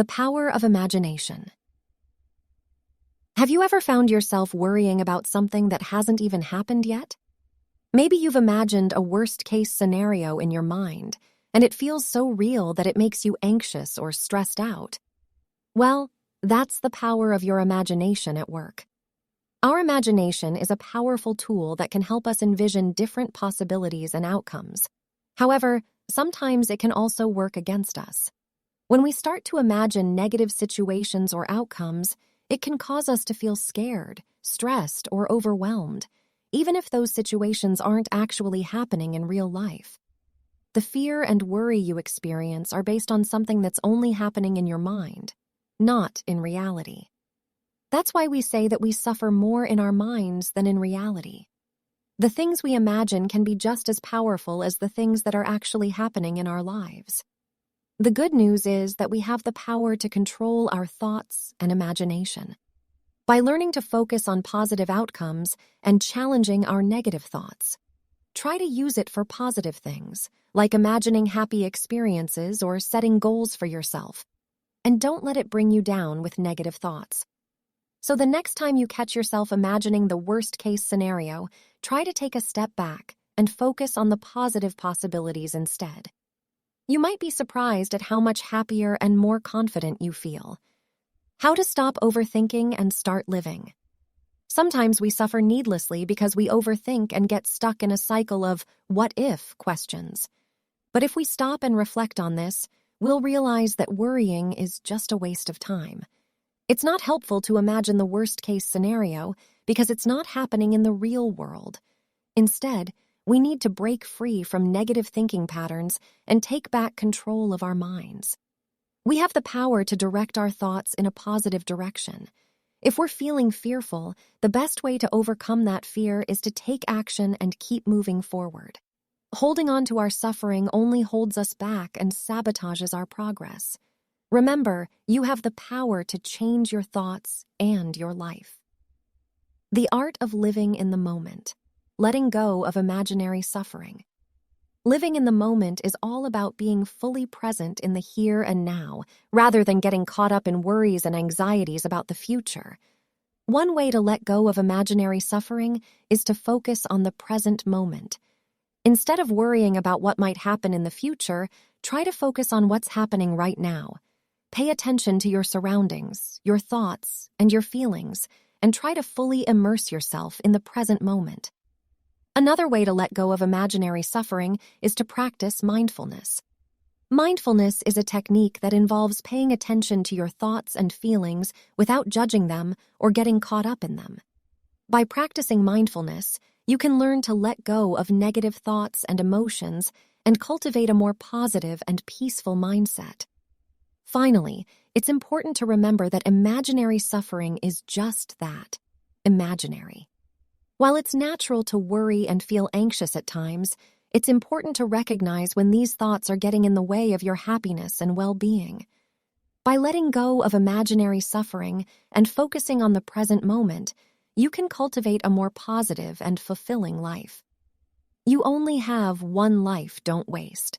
The power of imagination. Have you ever found yourself worrying about something that hasn't even happened yet? Maybe you've imagined a worst-case scenario in your mind, and it feels so real that it makes you anxious or stressed out. Well, that's the power of your imagination at work. Our imagination is a powerful tool that can help us envision different possibilities and outcomes. However, sometimes it can also work against us. When we start to imagine negative situations or outcomes, it can cause us to feel scared, stressed, or overwhelmed, even if those situations aren't actually happening in real life. The fear and worry you experience are based on something that's only happening in your mind, not in reality. That's why we say that we suffer more in our minds than in reality. The things we imagine can be just as powerful as the things that are actually happening in our lives. The good news is that we have the power to control our thoughts and imagination. By learning to focus on positive outcomes and challenging our negative thoughts, try to use it for positive things, like imagining happy experiences or setting goals for yourself. And don't let it bring you down with negative thoughts. So the next time you catch yourself imagining the worst-case scenario, try to take a step back and focus on the positive possibilities instead. You might be surprised at how much happier and more confident you feel. How to stop overthinking and start living. Sometimes we suffer needlessly because we overthink and get stuck in a cycle of what-if questions. But if we stop and reflect on this, we'll realize that worrying is just a waste of time. It's not helpful to imagine the worst-case scenario because it's not happening in the real world. Instead, we need to break free from negative thinking patterns and take back control of our minds. We have the power to direct our thoughts in a positive direction. If we're feeling fearful, the best way to overcome that fear is to take action and keep moving forward. Holding on to our suffering only holds us back and sabotages our progress. Remember, you have the power to change your thoughts and your life. The art of living in the moment. Letting go of imaginary suffering. Living in the moment is all about being fully present in the here and now, rather than getting caught up in worries and anxieties about the future. One way to let go of imaginary suffering is to focus on the present moment. Instead of worrying about what might happen in the future, try to focus on what's happening right now. Pay attention to your surroundings, your thoughts, and your feelings, and try to fully immerse yourself in the present moment. Another way to let go of imaginary suffering is to practice mindfulness. Mindfulness is a technique that involves paying attention to your thoughts and feelings without judging them or getting caught up in them. By practicing mindfulness, you can learn to let go of negative thoughts and emotions and cultivate a more positive and peaceful mindset. Finally, it's important to remember that imaginary suffering is just that, imaginary. While it's natural to worry and feel anxious at times, it's important to recognize when these thoughts are getting in the way of your happiness and well-being. By letting go of imaginary suffering and focusing on the present moment, you can cultivate a more positive and fulfilling life. You only have one life, don't waste.